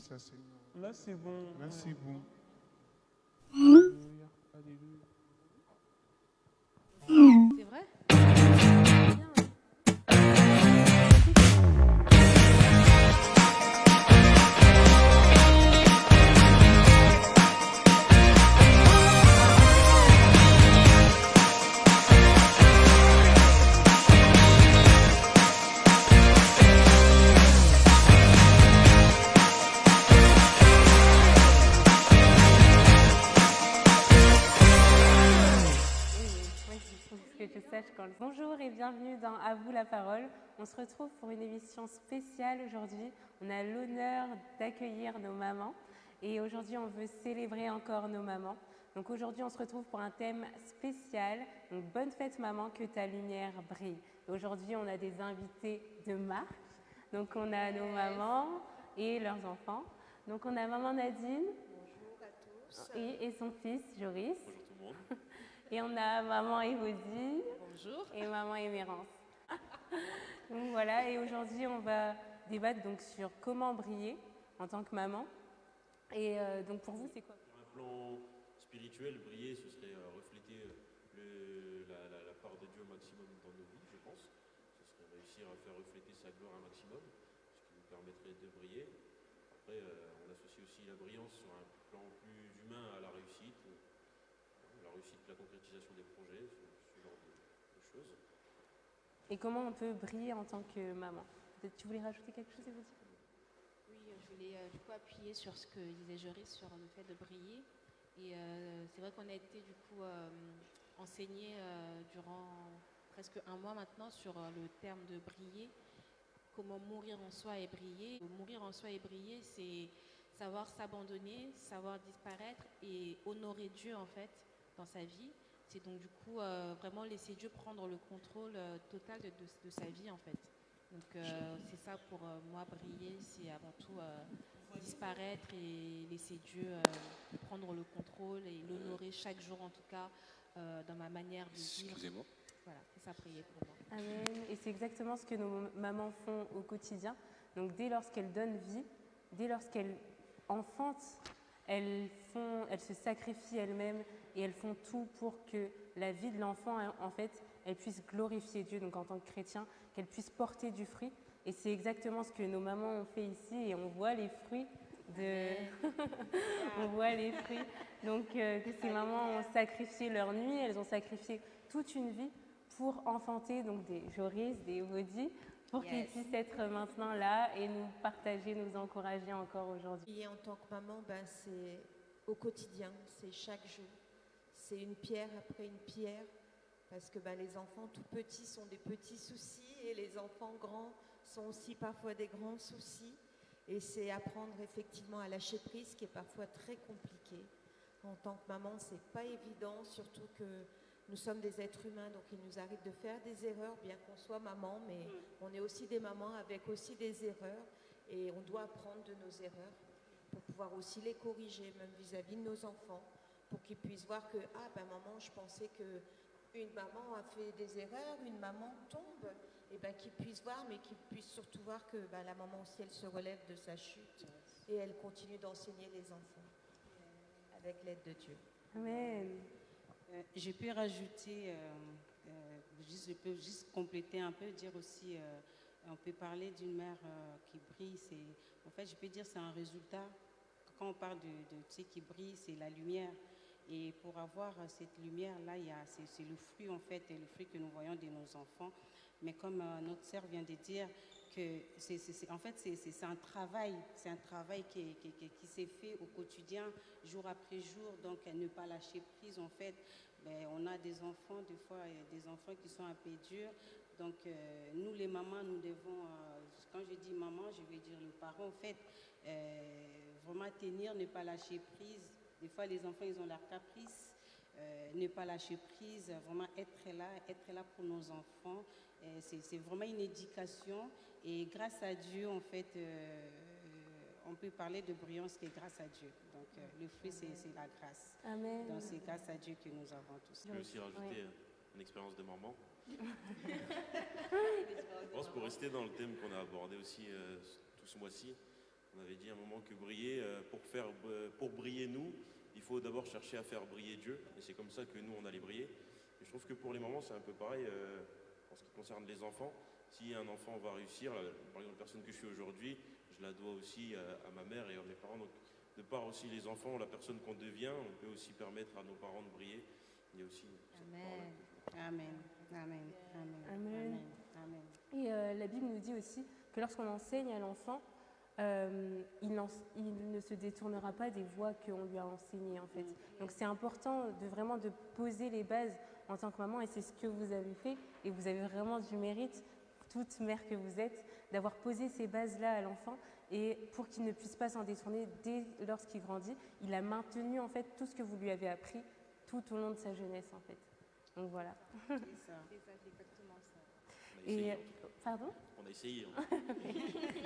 ça, Seigneur. Là, c'est bon. Là, c'est bon. Alléluia. Alléluia. C'est vrai? Bien. Oui, il faut que tu saches quand. Bonjour et bienvenue dans À vous la parole. On se retrouve pour une émission spéciale aujourd'hui. On a l'honneur d'accueillir nos mamans et aujourd'hui on veut célébrer encore nos mamans. Donc aujourd'hui on se retrouve pour un thème spécial. Donc bonne fête maman, que ta lumière brille. Et aujourd'hui on a des invités de marque. Donc on a nos mamans et leurs enfants. Donc on a maman Nadine. Bonjour à tous. Et son fils Joris. Bonjour tout le monde. Et on a maman Évodie Bonjour. et maman Émérance. Donc voilà, et aujourd'hui on va débattre donc sur comment briller en tant que maman. Et donc pour vous c'est quoi? Sur un plan spirituel, briller, ce serait refléter la part de Dieu au maximum dans nos vies, je pense. Ce serait réussir à faire refléter sa gloire un maximum, ce qui nous permettrait de briller. Après, on associe aussi la brillance sur un plan plus humain à la réussite de la concrétisation des projets, ce genre de choses. Et comment on peut briller en tant que maman? Peut-être tu voulais rajouter quelque chose, Évodie? Oui, je voulais du coup appuyer sur ce que disait Joris sur le fait de briller. Et c'est vrai qu'on a été du coup enseigné durant presque un mois maintenant sur le terme de briller. Comment mourir en soi et briller. Mourir en soi et briller, c'est savoir s'abandonner, savoir disparaître et honorer Dieu en fait dans sa vie. C'est donc du coup vraiment laisser Dieu prendre le contrôle total de sa vie en fait. Donc c'est ça pour moi briller, c'est avant tout disparaître et laisser Dieu prendre le contrôle et l'honorer chaque jour en tout cas dans ma manière de vivre. Excusez-moi. Voilà, c'est ça prier pour moi. Amen. Et c'est exactement ce que nos mamans font au quotidien. Donc dès lorsqu'elles donnent vie, dès lorsqu'elles enfantent, elles se sacrifient elles-mêmes et elles font tout pour que la vie de l'enfant, en fait, elle puisse glorifier Dieu, donc en tant que chrétien, qu'elle puisse porter du fruit. Et c'est exactement ce que nos mamans ont fait ici et on voit les fruits de... on voit les fruits. Donc que ces mamans ont sacrifié leur nuit, elles ont sacrifié toute une vie pour enfanter donc des Joris, des Évodie, pour qu'ils puissent être maintenant là et nous partager, nous encourager encore aujourd'hui. Et en tant que maman, c'est au quotidien, c'est chaque jour. C'est une pierre après une pierre, parce que les enfants tout petits sont des petits soucis et les enfants grands sont aussi parfois des grands soucis. Et c'est apprendre effectivement à lâcher prise, qui est parfois très compliqué. En tant que maman, c'est pas évident, surtout que nous sommes des êtres humains, donc il nous arrive de faire des erreurs, bien qu'on soit maman, mais on est aussi des mamans avec aussi des erreurs, et on doit apprendre de nos erreurs pour pouvoir aussi les corriger, même vis-à-vis de nos enfants, pour qu'ils puissent voir que, maman, je pensais qu'une maman a fait des erreurs, une maman tombe, et qu'ils puissent voir, mais qu'ils puissent surtout voir que la maman aussi, elle se relève de sa chute, et elle continue d'enseigner les enfants, avec l'aide de Dieu. Amen. Je peux rajouter, je peux juste compléter un peu, dire aussi, on peut parler d'une mère qui brille, en fait je peux dire c'est un résultat. Quand on parle de ce qui brille, c'est la lumière. Et pour avoir cette lumière-là, c'est le fruit en fait, et le fruit que nous voyons de nos enfants. Mais comme notre sœur vient de dire, que en fait c'est un travail qui s'est fait au quotidien, jour après jour, donc à ne pas lâcher prise en fait. On a des enfants, des fois des enfants qui sont un peu durs, donc nous les mamans, nous devons, quand je dis maman, je vais dire le parent en fait, vraiment tenir, ne pas lâcher prise. Des fois les enfants ils ont leurs caprices, ne pas lâcher prise, vraiment être là pour nos enfants. C'est vraiment une éducation et grâce à Dieu, en fait, on peut parler de brillance qui est grâce à Dieu. Donc, le fruit, c'est la grâce. Amen. Donc, c'est grâce à Dieu que nous avons tous. Je peux aussi rajouter une expérience de maman. Je pense pour rester dans le thème qu'on a abordé aussi tout ce mois-ci, On avait dit à un moment que briller, pour briller nous, il faut d'abord chercher à faire briller Dieu. Et c'est comme ça que nous, on allait briller. Et je trouve que pour les mamans, c'est un peu pareil en ce qui concerne les enfants. Si un enfant va réussir, par exemple, la personne que je suis aujourd'hui, je la dois aussi à ma mère et à mes parents. Donc, de par aussi les enfants, la personne qu'on devient, on peut aussi permettre à nos parents de briller. Il y a aussi cette part-là que je voulais. Amen. Amen. Amen. Amen. Amen. Et la Bible nous dit aussi que lorsqu'on enseigne à l'enfant, il ne se détournera pas des voies qu'on lui a enseignées en fait. Donc c'est important de vraiment de poser les bases en tant que maman et c'est ce que vous avez fait et vous avez vraiment du mérite, toute mère que vous êtes, d'avoir posé ces bases-là à l'enfant et pour qu'il ne puisse pas s'en détourner dès lorsqu'il grandit, il a maintenu en fait tout ce que vous lui avez appris tout au long de sa jeunesse en fait. Donc voilà. C'est ça. C'est ça, c'est exactement ça. On a essayé, Et en tout cas. pardon, On a essayé. Hein.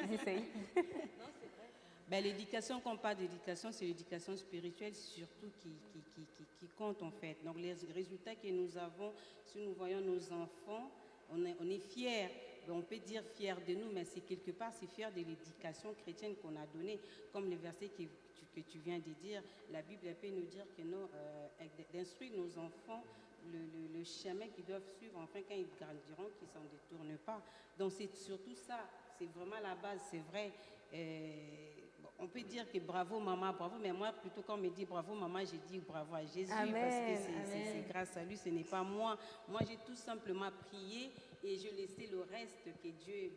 ils essayent. Non, c'est vrai. Ben, l'éducation, quand on parle d'éducation, c'est l'éducation spirituelle surtout qui compte en fait. Donc les résultats que nous avons, si nous voyons nos enfants, on est fiers. On peut dire fiers de nous, mais c'est quelque part, c'est fier de l'éducation chrétienne qu'on a donnée. Comme le verset que tu viens de dire, la Bible peut nous dire que nous, d'instruire nos enfants le chemin qu'ils doivent suivre, enfin quand ils grandiront, qu'ils ne s'en détournent pas. Donc c'est surtout ça, c'est vraiment la base, c'est vrai. Bon, on peut dire que bravo maman, bravo, mais moi plutôt quand on me dit bravo maman, j'ai dit bravo à Jésus Amen, parce que amen. c'est grâce à lui, ce n'est pas moi. Moi j'ai tout simplement prié et je laissais le reste que Dieu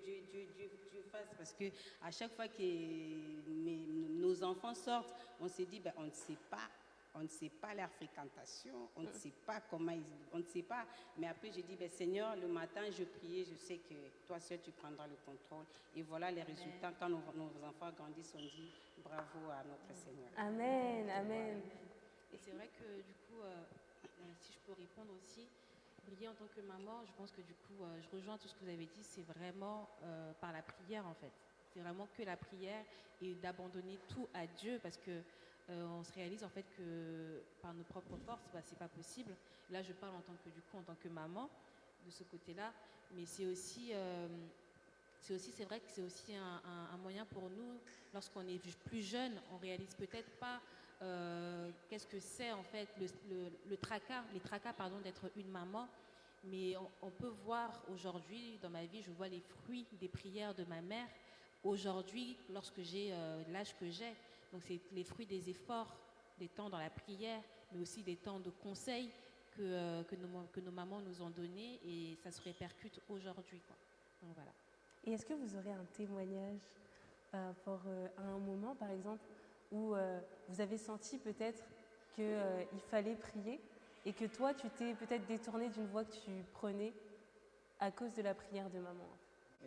fasse parce que à chaque fois que nos enfants sortent, on se dit ben, on ne sait pas leur fréquentation, on ne sait pas comment on ne sait pas. Mais après, j'ai dit, ben, Seigneur, le matin, je priais, je sais que toi seul, tu prendras le contrôle. Et voilà les résultats. Quand nos enfants grandissent, on dit bravo à notre Seigneur. Amen, amen. Et c'est vrai que du coup, si je peux répondre aussi, briller en tant que maman, je pense que du coup, je rejoins tout ce que vous avez dit, c'est vraiment par la prière en fait. C'est vraiment que la prière et d'abandonner tout à Dieu parce que on se réalise en fait que par nos propres forces, bah, c'est pas possible. Là, je parle en tant que maman de ce côté-là, mais c'est vrai que c'est aussi un moyen pour nous, lorsqu'on est plus jeune, on réalise peut-être pas qu'est-ce que c'est en fait les tracas pardon d'être une maman, mais on peut voir aujourd'hui dans ma vie, je vois les fruits des prières de ma mère aujourd'hui lorsque j'ai l'âge que j'ai. Donc c'est les fruits des efforts, des temps dans la prière, mais aussi des temps de conseil que nos mamans nous ont donnés et ça se répercute aujourd'hui, quoi. Donc voilà. Et est-ce que vous aurez un témoignage par rapport à un moment, par exemple, où vous avez senti peut-être qu'il fallait prier et que toi, tu t'es peut-être détourné d'une voie que tu prenais à cause de la prière de maman?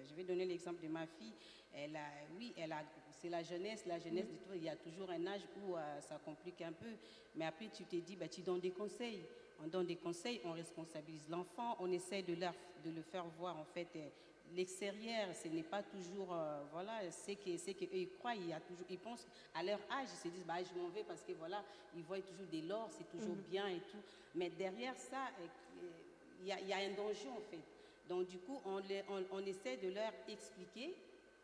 Je vais donner l'exemple de ma fille. C'est la jeunesse de tout. Il y a toujours un âge où ça complique un peu. Mais après, tu te dis, bah, tu donnes des conseils. On donne des conseils, on responsabilise l'enfant, on essaie de le faire voir en fait l'extérieur. Ce n'est pas toujours, voilà, c'est qu'eux ils croient, ils pensent à leur âge, ils se disent, bah, je m'en vais parce que voilà, ils voient toujours de l'or, c'est toujours bien et tout. Mais derrière ça, il y a un danger en fait. Donc du coup, on essaie de leur expliquer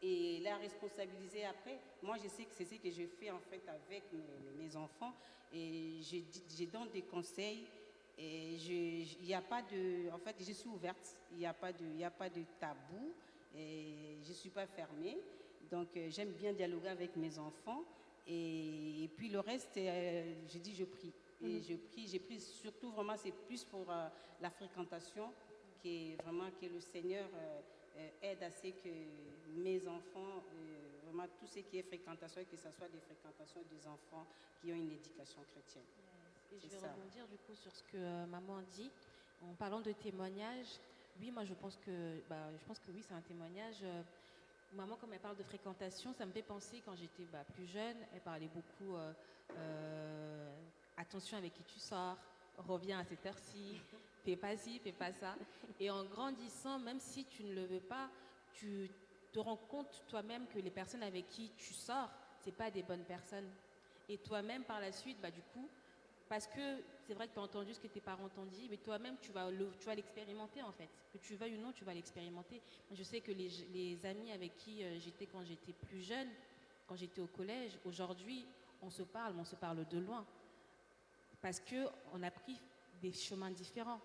et la responsabiliser après. Moi, je sais que c'est ce que je fais en fait avec mes enfants et je donne des conseils et il n'y a pas de, en fait, je suis ouverte. Il n'y a pas de tabou et je suis pas fermée. Donc, j'aime bien dialoguer avec mes enfants et puis le reste, je prie. Et j'ai pris surtout vraiment, c'est plus pour la fréquentation que le Seigneur aide à ce que mes enfants, vraiment tout ce qui est fréquentation, que ce soit des fréquentations des enfants qui ont une éducation chrétienne. Et je vais rebondir du coup sur ce que maman dit en parlant de témoignage. Oui, moi je pense que oui, c'est un témoignage. Maman, comme elle parle de fréquentation, ça me fait penser quand j'étais plus jeune, elle parlait beaucoup attention avec qui tu sors, reviens à cette heure-ci, fais pas ci, fais pas ça. Et en grandissant, même si tu ne le veux pas, tu te rends compte toi-même que les personnes avec qui tu sors, c'est pas des bonnes personnes. Et toi-même, par la suite, du coup, parce que c'est vrai que tu as entendu ce que tes parents t'ont dit, mais toi-même, tu vas l'expérimenter en fait. Que tu veuilles ou non, tu vas l'expérimenter. Je sais que les amis avec qui j'étais quand j'étais plus jeune, quand j'étais au collège. Aujourd'hui, on se parle, mais on se parle de loin. Parce qu'on a pris des chemins différents.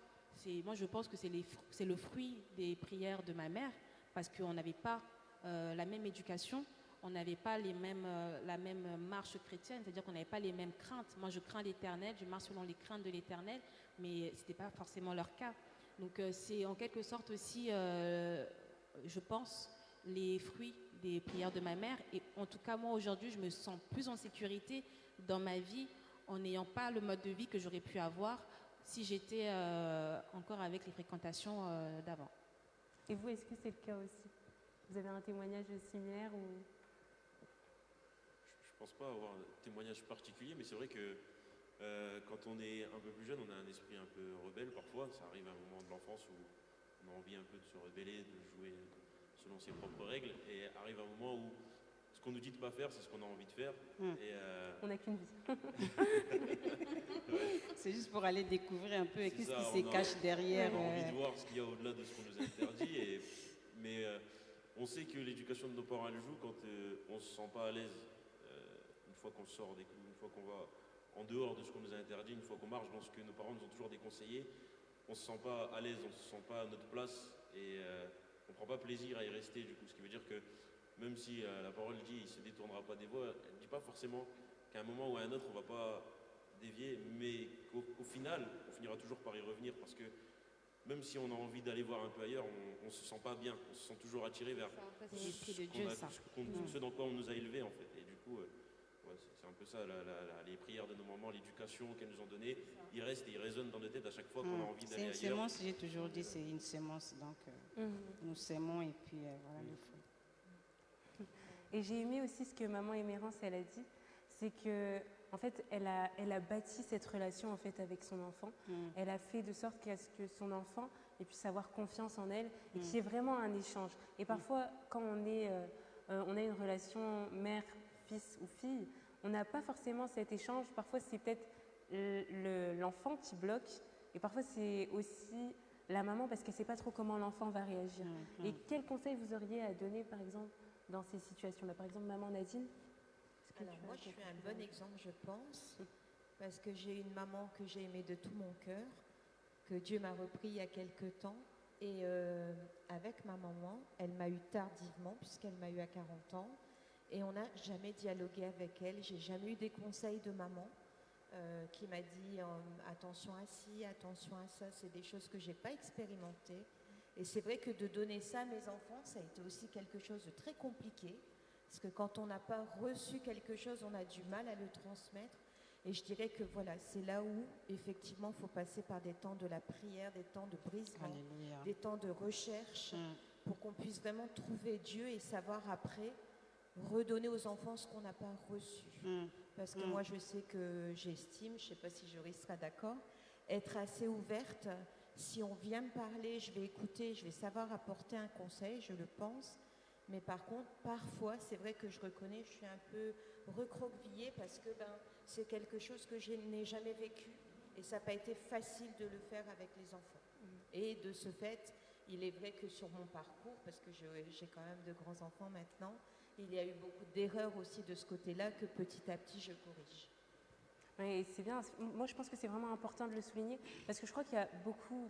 Moi, je pense que c'est le fruit des prières de ma mère, parce qu'on n'avait pas la même éducation, on n'avait pas la même marche chrétienne, c'est-à-dire qu'on n'avait pas les mêmes craintes. Moi, je crains l'Éternel, je marche selon les craintes de l'Éternel, mais ce n'était pas forcément leur cas. Donc, c'est en quelque sorte aussi, je pense, les fruits des prières de ma mère. Et en tout cas, moi, aujourd'hui, je me sens plus en sécurité dans ma vie en n'ayant pas le mode de vie que j'aurais pu avoir si j'étais encore avec les fréquentations d'avant. Et vous, est-ce que c'est le cas aussi? Vous avez un témoignage similaire ou... Je pense pas avoir un témoignage particulier, mais c'est vrai que quand on est un peu plus jeune, on a un esprit un peu rebelle parfois. Ça arrive à un moment de l'enfance où on a envie un peu de se rebeller, de jouer selon ses propres règles. Et arrive un moment où ce qu'on nous dit de pas faire, c'est ce qu'on a envie de faire. Et, On n'a qu'une vie. C'est juste pour aller découvrir un peu C'est qu'est-ce ça, qui se cache derrière. On a envie de voir ce qu'il y a au-delà de ce qu'on nous a interdit. Mais on sait que l'éducation de nos parents, elle joue quand on ne se sent pas à l'aise. Une fois qu'on sort des clous, une fois qu'on va en dehors de ce qu'on nous a interdit, une fois qu'on marche dans ce que nos parents nous ont toujours déconseillé, on ne se sent pas à l'aise, on ne se sent pas à notre place et on ne prend pas plaisir à y rester du coup. Ce qui veut dire que même si la parole dit il ne se détournera pas des voies, elle ne dit pas forcément qu'à un moment ou à un autre on ne va pas dévier, mais qu'au final on finira toujours par y revenir parce que même si on a envie d'aller voir un peu ailleurs, on ne se sent pas bien, on se sent toujours attiré vers C'est l'esprit de Dieu, ça. ce dans quoi on nous a élevés en fait. Et du coup, ouais, c'est un peu ça, les prières de nos mamans, l'éducation qu'elles nous ont donnée, ils restent et ils résonnent dans nos têtes à chaque fois qu'on a envie C'est d'aller une ailleurs. sémence, j'ai toujours dit, c'est une sémence. Donc, nous sémons et puis voilà le fruit. Et j'ai aimé aussi ce que maman Émérance, elle a dit, c'est que en fait, elle a bâti cette relation en fait avec son enfant. Elle a fait de sorte qu'à ce que son enfant puisse avoir confiance en elle et qu'il y ait vraiment un échange. Et parfois, quand on a une relation mère, fils ou fille, on n'a pas forcément cet échange. Parfois, c'est peut-être l'enfant qui bloque, et parfois c'est aussi la maman parce qu'elle ne sait pas trop comment l'enfant va réagir. Et quel conseil vous auriez à donner, par exemple, dans ces situations-là? Par exemple, maman Nadine. Alors moi, je suis un bon exemple, je pense, parce que j'ai une maman que j'ai aimée de tout mon cœur, que Dieu m'a repris il y a quelque temps. Et avec ma maman, elle m'a eu tardivement, puisqu'elle m'a eu à 40 ans. Et on n'a jamais dialogué avec elle. J'ai jamais eu des conseils de maman qui m'a dit attention à ci, attention à ça. C'est des choses que je n'ai pas expérimentées. Et c'est vrai que de donner ça à mes enfants, ça a été aussi quelque chose de très compliqué. Parce que quand on n'a pas reçu quelque chose, on a du mal à le transmettre. Et je dirais que voilà, c'est là où, effectivement, il faut passer par des temps de la prière, des temps de brisement, des temps de recherche, pour qu'on puisse vraiment trouver Dieu et savoir après redonner aux enfants ce qu'on n'a pas reçu. Parce que moi, je sais que j'estime, je ne sais pas si Joris sera d'accord, être assez ouverte. Si on vient me parler, je vais écouter, je vais savoir apporter un conseil, je le pense. Mais par contre, parfois, c'est vrai que je reconnais, je suis un peu recroquevillée parce que c'est quelque chose que je n'ai jamais vécu et ça n'a pas été facile de le faire avec les enfants. Et de ce fait, il est vrai que sur mon parcours, parce que j'ai quand même de grands enfants maintenant, il y a eu beaucoup d'erreurs aussi de ce côté-là que petit à petit je corrige. Oui, c'est bien. Moi, je pense que c'est vraiment important de le souligner parce que je crois qu'il y a beaucoup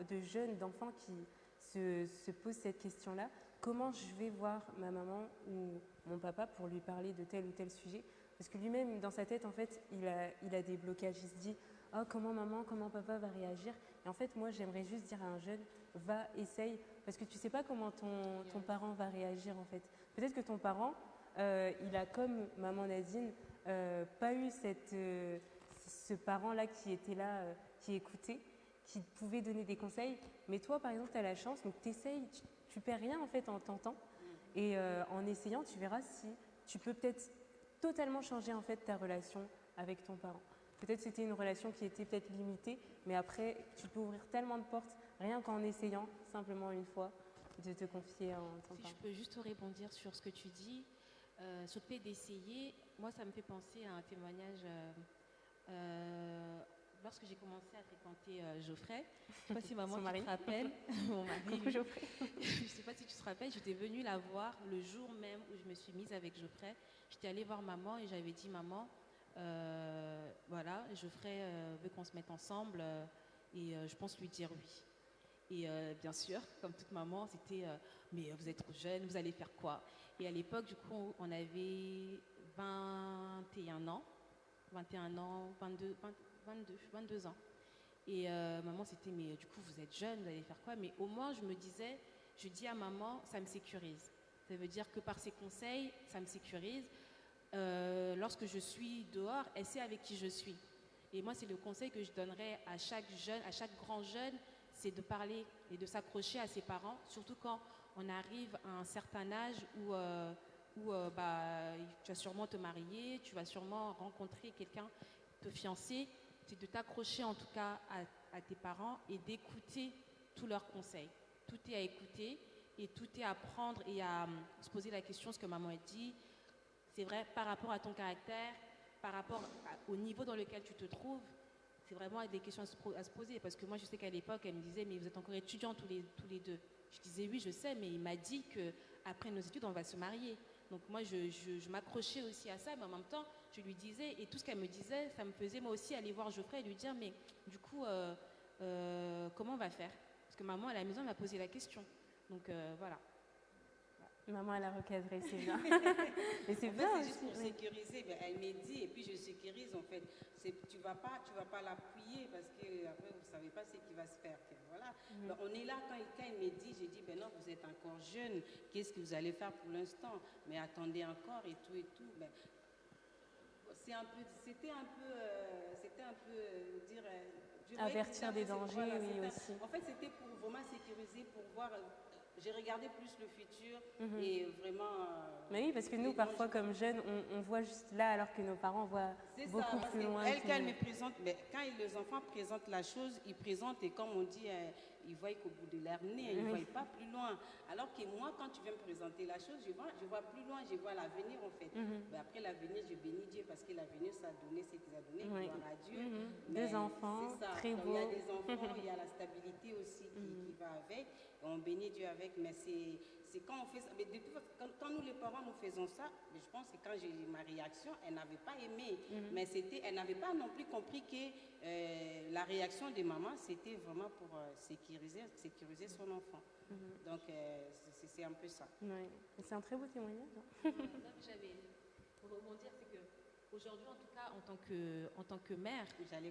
de jeunes, d'enfants qui se posent cette question-là. Comment je vais voir ma maman ou mon papa pour lui parler de tel ou tel sujet? Parce que lui-même, dans sa tête, en fait, il a des blocages. Il se dit « Oh, comment maman, comment papa va réagir ?» Et en fait, moi, j'aimerais juste dire à un jeune « Va, essaye ». Parce que tu ne sais pas comment ton parent va réagir, en fait. Peut-être que ton parent, il a, comme maman Nadine, pas eu ce parent-là qui était là, qui écoutait, qui pouvait donner des conseils. Mais toi, par exemple, tu as la chance, donc tu essayes, tu perds rien en fait en tentant. Et en essayant, tu verras si tu peux peut-être totalement changer en fait ta relation avec ton parent. Peut-être c'était une relation qui était peut-être limitée, mais après, tu peux ouvrir tellement de portes, rien qu'en essayant, simplement une fois, de te confier en ton parent. Si je peux juste rebondir sur ce que tu dis, sur le fait d'essayer, moi ça me fait penser à un témoignage lorsque j'ai commencé à fréquenter Geoffrey, je ne sais pas si maman Son tu mari. te rappelles, mon mari, Coucou Geoffrey. je ne sais pas si tu te rappelles, j'étais venue la voir le jour même où je me suis mise avec Geoffrey. J'étais allée voir maman et j'avais dit maman, voilà, Geoffrey veut qu'on se mette ensemble et je pense lui dire oui. Et bien sûr, comme toute maman, c'était mais vous êtes trop jeune, vous allez faire quoi? Et à l'époque, du coup, on avait 21 ans, 21 ans, 22 ans. Et maman, c'était mais du coup, vous êtes jeune, vous allez faire quoi? Mais au moins, je me disais, je dis à maman, ça me sécurise. Ça veut dire que par ses conseils, ça me sécurise. Lorsque je suis dehors, elle sait avec qui je suis. Et moi, c'est le conseil que je donnerais à chaque jeune, à chaque grand jeune, c'est de parler et de s'accrocher à ses parents, surtout quand on arrive à un certain âge où tu vas sûrement te marier, tu vas sûrement rencontrer quelqu'un, te fiancer. C'est de t'accrocher en tout cas à tes parents et d'écouter tous leurs conseils. Tout est à écouter et tout est à prendre et à se poser la question, ce que maman a dit. C'est vrai, par rapport à ton caractère, par rapport au niveau dans lequel tu te trouves, c'est vraiment des questions à se poser. Parce que moi, je sais qu'à l'époque, elle me disait, mais vous êtes encore étudiants tous les deux. Je disais, oui, je sais, mais il m'a dit qu'après nos études, on va se marier. Donc moi, je m'accrochais aussi à ça, mais en même temps, je lui disais, et tout ce qu'elle me disait, ça me faisait moi aussi aller voir Geoffrey et lui dire, mais du coup, comment on va faire? Parce que maman, à la maison, elle m'a posé la question. Donc voilà. Maman, elle a recadré, c'est bien. Mais c'est En fait, bien c'est aussi. juste pour Oui. sécuriser. Ben, elle m'a dit et puis je sécurise en fait. Tu vas pas l'appuyer parce que après vous savez pas ce qui va se faire. Voilà. Ben, on est là quand elle m'a dit, j'ai dit ben non, vous êtes encore jeune. Qu'est-ce que vous allez faire pour l'instant? Mais attendez encore et tout et tout. Ben, c'était un peu dire. Avertir des dangers, Voilà, oui aussi. en fait, c'était pour vraiment sécuriser, pour voir. J'ai regardé plus le futur et vraiment. Mais oui, parce que nous, les parfois, dangers. comme jeunes, on voit juste là, alors que nos parents voient C'est beaucoup ça, parce plus loin. qu'elle, que quand elle nous. me présente, mais quand les enfants présentent la chose, ils présentent et comme on dit, ils voient qu'au bout de leur nez, ils ne voient pas plus loin. Alors que moi, quand tu viens me présenter la chose, je vois plus loin, je vois l'avenir en fait. Mais après l'avenir, je bénis Dieu parce que l'avenir, ça a donné ce qu'il a donné, gloire à Dieu. Mais Des enfants, c'est ça. très Donc, beaux. il y a des enfants, il y a la stabilité aussi qui va avec. Et on bénit Dieu avec, mais c'est quand on fait ça. Mais de toute façon, quand nous les parents nous faisons ça, je pense que quand j'ai eu ma réaction, elle n'avait pas aimé. Mais elle n'avait pas non plus compris que la réaction de maman, c'était vraiment pour sécuriser son enfant. Donc c'est un peu ça. Oui. Et c'est un très beau témoignage. Là, j'avais pour rebondir, c'est que aujourd'hui, en tout cas, en tant que mère, J'allais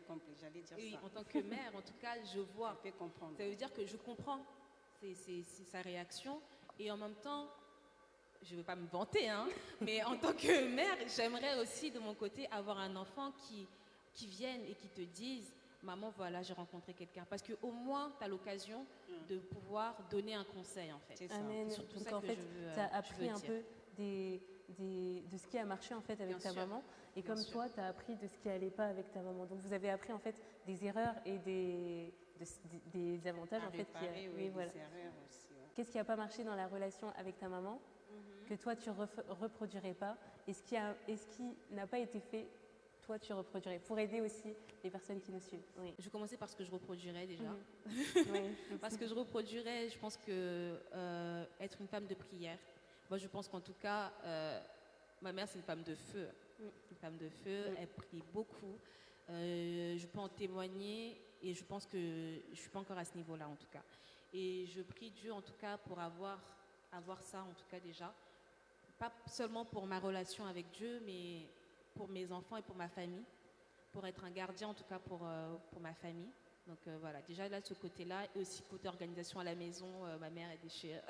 dire oui, ça. en tant que mère, en tout cas, je vois. Je peux comprendre. Ça veut dire que je comprends c'est sa réaction et en même temps, je ne veux pas me vanter, hein, mais en tant que mère, j'aimerais aussi de mon côté avoir un enfant qui vienne et qui te dise maman, voilà, j'ai rencontré quelqu'un. Parce qu'au moins, tu as l'occasion de pouvoir donner un conseil, en fait. C'est ça. Amen. C'est surtout Donc ça en que fait, je veux, tu as je appris veux un dire. peu de ce qui a marché en fait avec Bien ta sûr. maman. Et Bien comme sûr. toi, tu as appris de ce qui allait pas avec ta maman. Donc vous avez appris en fait des erreurs et des avantages À en fait. réparer, oui, oui, voilà. des erreurs aussi. Ouais. Qu'est-ce qui n'a pas marché dans la relation avec ta maman que toi tu reproduirais pas, et ce qui n'a pas été fait, toi tu reproduirais, pour aider aussi les personnes qui nous suivent. Oui. Je vais commencer par ce que je reproduirais déjà. Oui, Parce que je reproduirais, je pense que être une femme de prière. Moi, je pense qu'en tout cas, ma mère, c'est une femme de feu. Une femme de feu, elle prie beaucoup. Je peux en témoigner et je pense que je ne suis pas encore à ce niveau-là, en tout cas. Et je prie Dieu, en tout cas, pour avoir ça, en tout cas, déjà. Pas seulement pour ma relation avec Dieu, mais pour mes enfants et pour ma famille. Pour être un gardien, en tout cas, pour ma famille. Donc voilà, déjà là, de ce côté-là, et aussi côté organisation à la maison, ma mère est déchirée.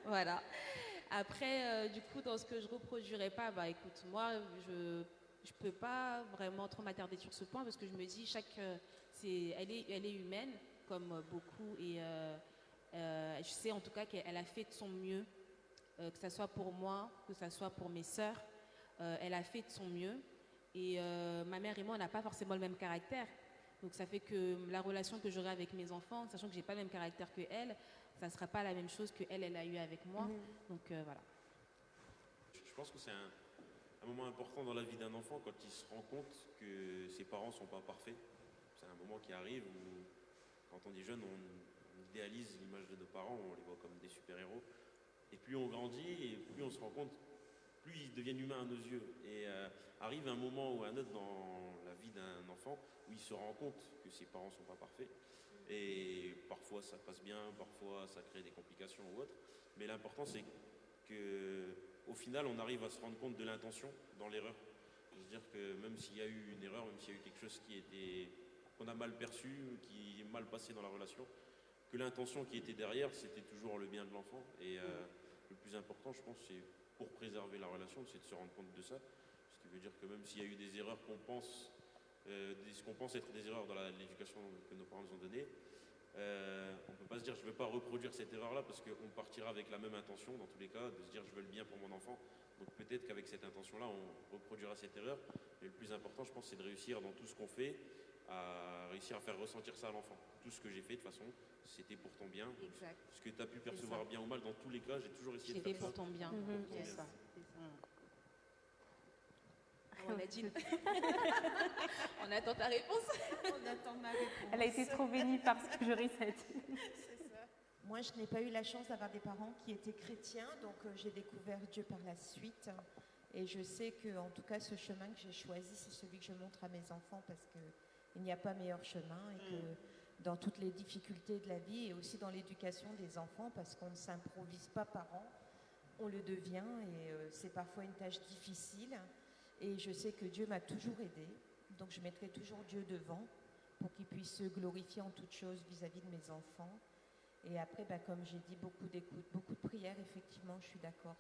Voilà. Après, du coup, dans ce que je ne reproduirais pas, bah écoute, moi, je ne peux pas vraiment trop m'attarder sur ce point parce que je me dis, elle est humaine, comme beaucoup, et je sais en tout cas qu'elle a fait de son mieux, que ce soit pour moi, que ce soit pour mes sœurs, elle a fait de son mieux. Et ma mère et moi, on n'a pas forcément le même caractère. Donc ça fait que la relation que j'aurai avec mes enfants, sachant que je n'ai pas le même caractère que elle, ça ne sera pas la même chose qu'elle a eu avec moi. Donc voilà. Je pense que c'est un moment important dans la vie d'un enfant quand il se rend compte que ses parents ne sont pas parfaits c'est un moment qui arrive où, quand on est jeune, on idéalise l'image de nos parents, on les voit comme des super-héros. Et plus on grandit, et plus on se rend compte, plus ils deviennent humains à nos yeux. Et arrive un moment ou un autre dans la vie d'un enfant où il se rend compte que ses parents ne sont pas parfaits. Et parfois ça passe bien, parfois ça crée des complications ou autre. Mais l'important c'est qu'au final on arrive à se rendre compte de l'intention dans l'erreur. C'est-à-dire que même s'il y a eu une erreur, même s'il y a eu quelque chose qu'on a mal perçu, qui est mal passé dans la relation, que l'intention qui était derrière, c'était toujours le bien de l'enfant. Et le plus important, je pense, c'est pour préserver la relation, c'est de se rendre compte de ça. Ce qui veut dire que même s'il y a eu des erreurs ce qu'on pense être des erreurs dans l'éducation que nos parents nous ont donnée, on ne peut pas se dire je ne veux pas reproduire cette erreur-là parce qu'on partira avec la même intention dans tous les cas, de se dire je veux le bien pour mon enfant. Donc peut-être qu'avec cette intention-là, on reproduira cette erreur. Mais le plus important, je pense, c'est de réussir dans tout ce qu'on fait, à réussir à faire ressentir ça à l'enfant. Tout ce que j'ai fait, de toute façon, c'était pour ton bien. Exact. Ce que tu as pu percevoir bien ou mal, dans tous les cas, j'ai toujours essayé de J'ai fait faire pour ça. ton bien. C'est ça. On a dit. On attend ta réponse. On attend ma réponse. Elle a été trop bénie par ce que Joris a dit. C'est ça. Moi, je n'ai pas eu la chance d'avoir des parents qui étaient chrétiens, donc j'ai découvert Dieu par la suite. Et je sais que, en tout cas, ce chemin que j'ai choisi, c'est celui que je montre à mes enfants parce qu'il n'y a pas meilleur chemin et que dans toutes les difficultés de la vie et aussi dans l'éducation des enfants, parce qu'on ne s'improvise pas parent, on le devient et c'est parfois une tâche difficile. Et je sais que Dieu m'a toujours aidée, donc je mettrai toujours Dieu devant pour qu'il puisse se glorifier en toutes choses vis-à-vis de mes enfants. Et après, comme j'ai dit, beaucoup d'écoute, beaucoup de prières, effectivement, je suis d'accord.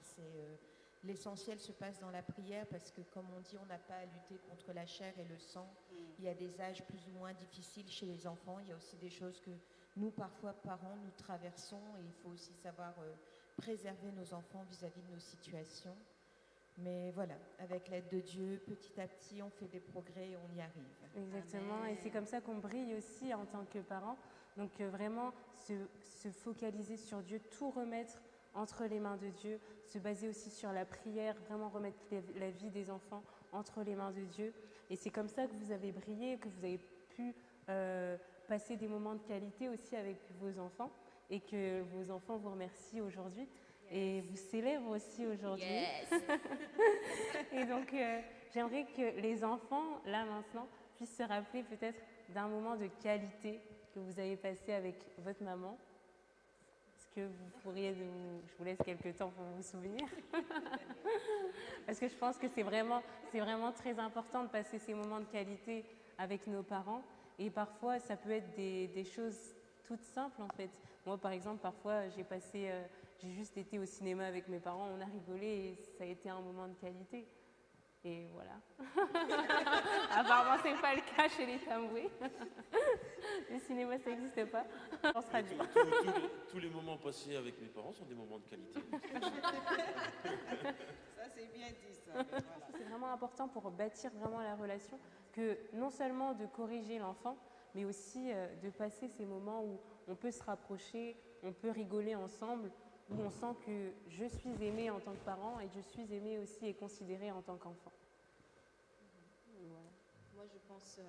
L'essentiel se passe dans la prière parce que, comme on dit, on n'a pas à lutter contre la chair et le sang. Il y a des âges plus ou moins difficiles chez les enfants. Il y a aussi des choses que nous, parfois, parents, nous traversons. Et il faut aussi savoir préserver nos enfants vis-à-vis de nos situations. Mais voilà, avec l'aide de Dieu, petit à petit, on fait des progrès et on y arrive. Exactement, et c'est comme ça qu'on brille aussi en tant que parents. Donc vraiment, se focaliser sur Dieu, tout remettre entre les mains de Dieu, se baser aussi sur la prière, vraiment remettre la vie des enfants entre les mains de Dieu. Et c'est comme ça que vous avez brillé, que vous avez pu passer des moments de qualité aussi avec vos enfants et que vos enfants vous remercient aujourd'hui. Et vous célèbrent aussi aujourd'hui. Yes. Et donc, j'aimerais que les enfants, là maintenant, puissent se rappeler peut-être d'un moment de qualité que vous avez passé avec votre maman. Est-ce que vous pourriez, je vous laisse quelques temps pour vous souvenir. Parce que je pense que c'est vraiment très important de passer ces moments de qualité avec nos parents. Et parfois, ça peut être des choses toutes simples en fait. Moi, par exemple, parfois, j'ai juste été au cinéma avec mes parents, on a rigolé et ça a été un moment de qualité. Et voilà. Apparemment, c'est pas le cas chez les Tamboués. Le cinéma, ça n'existe pas. On sera dur. Tous les moments passés avec mes parents sont des moments de qualité. Ça, c'est bien dit, ça. Mais voilà. C'est vraiment important pour bâtir vraiment la relation, que non seulement de corriger l'enfant, mais aussi de passer ces moments où on peut se rapprocher, on peut rigoler ensemble, où on sent que je suis aimée en tant que parent et je suis aimée aussi et considérée en tant qu'enfant. Voilà. Moi, je pense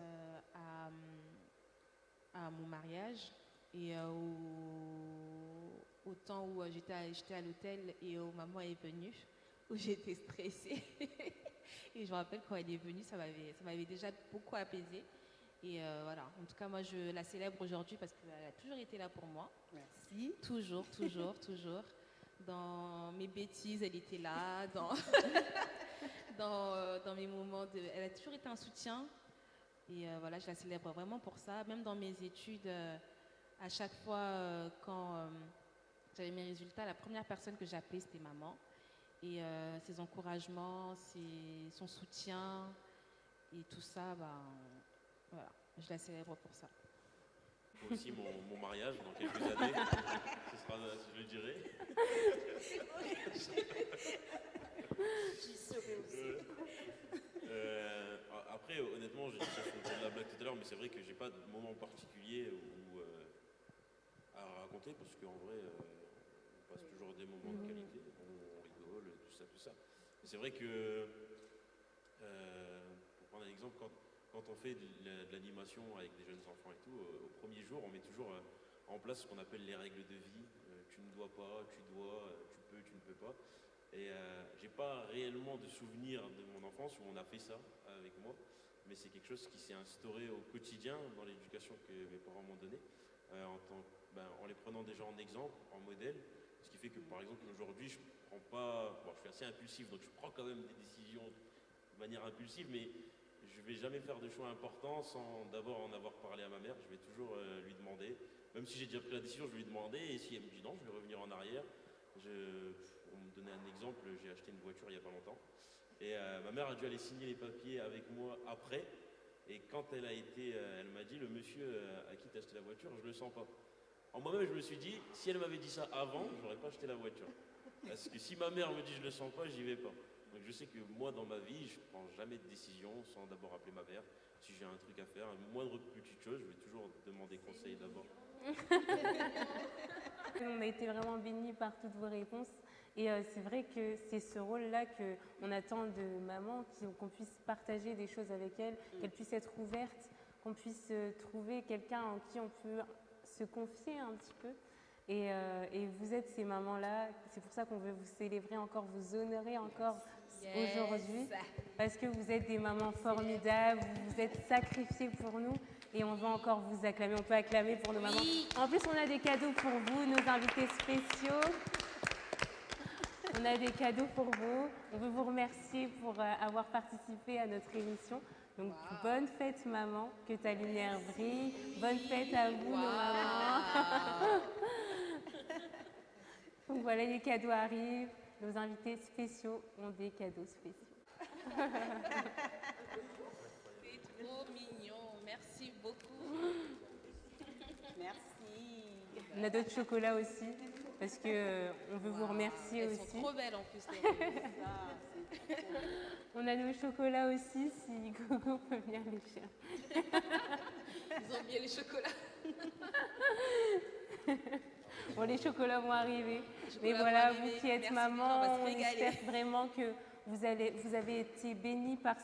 à mon mariage et au temps où j'étais à l'hôtel et où maman est venue, où j'étais stressée. Et je me rappelle quand elle est venue, ça m'avait déjà beaucoup apaisée. Et voilà, en tout cas, moi, je la célèbre aujourd'hui parce qu'elle a toujours été là pour moi. Merci. Toujours, toujours, toujours. Dans mes bêtises, elle était là. Dans mes moments elle a toujours été un soutien. Et voilà, je la célèbre vraiment pour ça. Même dans mes études, à chaque fois, quand j'avais mes résultats, la première personne que j'appelais, c'était maman. Et ses encouragements, son soutien et tout ça, voilà, je la célèbre pour ça. Aussi mon mariage dans quelques années, je le dirai. J'y serai aussi. Après, honnêtement, j'ai dit ça sur le ton de la blague tout à l'heure, mais c'est vrai que j'ai pas de moment particulier à raconter parce qu'en vrai, on passe toujours des moments de qualité, on rigole, tout ça. Mais c'est vrai que, pour prendre un exemple, quand on fait de l'animation avec des jeunes enfants et tout, au premier jour, on met toujours en place ce qu'on appelle les règles de vie. Tu ne dois pas, tu dois, tu peux, tu ne peux pas. Et j'ai pas réellement de souvenir de mon enfance où on a fait ça avec moi, mais c'est quelque chose qui s'est instauré au quotidien dans l'éducation que mes parents m'ont donnée, en les prenant déjà en exemple, en modèle. Ce qui fait que par exemple aujourd'hui, je prends pas, bon, je suis assez impulsif, donc je prends quand même des décisions de manière impulsive, mais je vais jamais faire de choix importants sans d'abord en avoir parlé à ma mère. Je vais toujours lui demander, même si j'ai déjà pris la décision, je vais lui demander, et si elle me dit non, je vais revenir en arrière. Pour me donner un exemple, j'ai acheté une voiture il n'y a pas longtemps, et ma mère a dû aller signer les papiers avec moi après, et quand elle m'a dit, le monsieur à qui tu as acheté la voiture, je le sens pas. En moi-même, je me suis dit, si elle m'avait dit ça avant, j'aurais pas acheté la voiture. Parce que si ma mère me dit je le sens pas, j'y vais pas. Donc je sais que moi, dans ma vie, je prends jamais de décision sans d'abord appeler ma mère. Si j'ai un truc à faire, une moindre petite chose, je vais toujours demander conseil d'abord. On a été vraiment bénis par toutes vos réponses. Et c'est vrai que c'est ce rôle-là qu'on attend de maman, qu'on puisse partager des choses avec elle, qu'elle puisse être ouverte, qu'on puisse trouver quelqu'un en qui on peut se confier un petit peu. Et vous êtes ces mamans-là, c'est pour ça qu'on veut vous célébrer encore, vous honorer encore aujourd'hui, parce que vous êtes des mamans formidables, vous vous êtes sacrifiées pour nous, et on va encore vous acclamer, on peut acclamer pour nos mamans. En plus, on a des cadeaux pour vous, nos invités spéciaux. On a des cadeaux pour vous. On veut vous remercier pour avoir participé à notre émission. Donc, bonne fête, maman, que ta lumière brille. Bonne fête à vous, nos mamans. Donc, voilà, les cadeaux arrivent. Nos invités spéciaux ont des cadeaux spéciaux. C'est trop mignon. Merci beaucoup. Merci. On a d'autres chocolats aussi, parce qu'on veut vous remercier aussi. Elles sont trop belles en plus. Les On a nos chocolats aussi, si Coco peut venir les chercher. Ils ont oublié les chocolats. Bon, les chocolats vont arriver. Mais voilà, vous qui êtes maman, on espère vraiment que vous avez été bénis par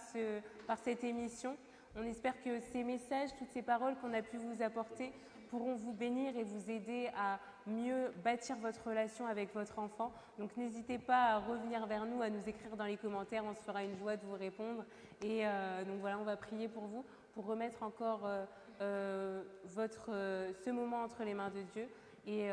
cette émission. On espère que ces messages, toutes ces paroles qu'on a pu vous apporter pourront vous bénir et vous aider à mieux bâtir votre relation avec votre enfant. Donc n'hésitez pas à revenir vers nous, à nous écrire dans les commentaires, on se fera une joie de vous répondre. Et donc voilà, on va prier pour vous, pour remettre encore ce moment entre les mains de Dieu et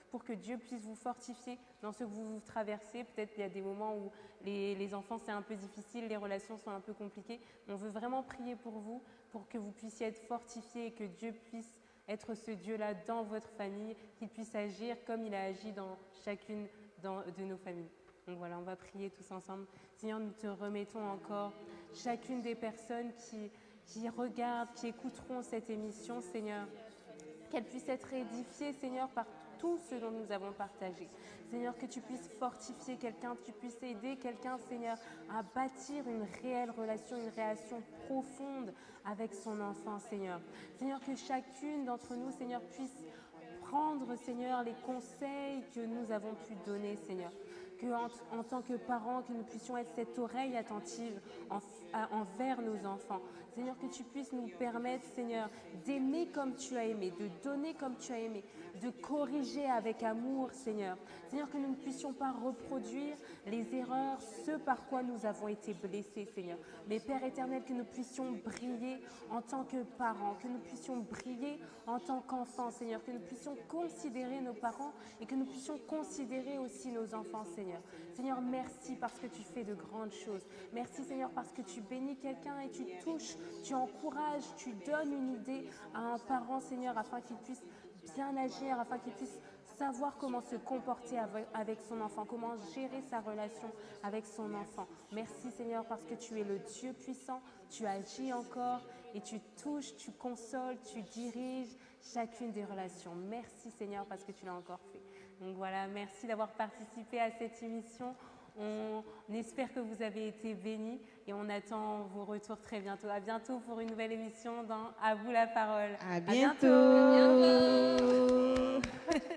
pour que Dieu puisse vous fortifier dans ce que vous traversez. Peut-être qu'il y a des moments où les enfants, c'est un peu difficile, les relations sont un peu compliquées. On veut vraiment prier pour vous, pour que vous puissiez être fortifiés et que Dieu puisse être ce Dieu-là dans votre famille, qu'il puisse agir comme il a agi dans chacune de nos familles. Donc voilà, on va prier tous ensemble. Seigneur, nous te remettons encore chacune des personnes qui regardent, qui écouteront cette émission, Seigneur. Qu'elle puisse être édifiée, Seigneur, par tout ce dont nous avons partagé. Seigneur, que tu puisses fortifier quelqu'un, que tu puisses aider quelqu'un, Seigneur, à bâtir une réelle relation, une relation profonde avec son enfant, Seigneur. Seigneur, que chacune d'entre nous, Seigneur, puisse prendre, Seigneur, les conseils que nous avons pu donner, Seigneur. Que en tant que parents, que nous puissions être cette oreille attentive envers nos enfants. Seigneur, que tu puisses nous permettre, Seigneur, d'aimer comme tu as aimé, de donner comme tu as aimé, de corriger avec amour, Seigneur. Seigneur, que nous ne puissions pas reproduire les erreurs, ce par quoi nous avons été blessés, Seigneur. Mais Père éternel, que nous puissions briller en tant que parents, que nous puissions briller en tant qu'enfants, Seigneur, que nous puissions considérer nos parents et que nous puissions considérer aussi nos enfants, Seigneur. Seigneur, merci parce que tu fais de grandes choses. Merci, Seigneur, parce que tu bénis quelqu'un et tu touches, tu encourages, tu donnes une idée à un parent, Seigneur, afin qu'il puisse bien agir, afin qu'il puisse savoir comment se comporter avec son enfant, comment gérer sa relation avec son enfant. Merci, Seigneur, parce que tu es le Dieu puissant, tu agis encore et tu touches, tu consoles, tu diriges chacune des relations. Merci, Seigneur, parce que tu l'as encore fait. Donc voilà, merci d'avoir participé à cette émission. On espère que vous avez été bénis et on attend vos retours très bientôt. À bientôt pour une nouvelle émission dans À vous la parole. À bientôt. À bientôt.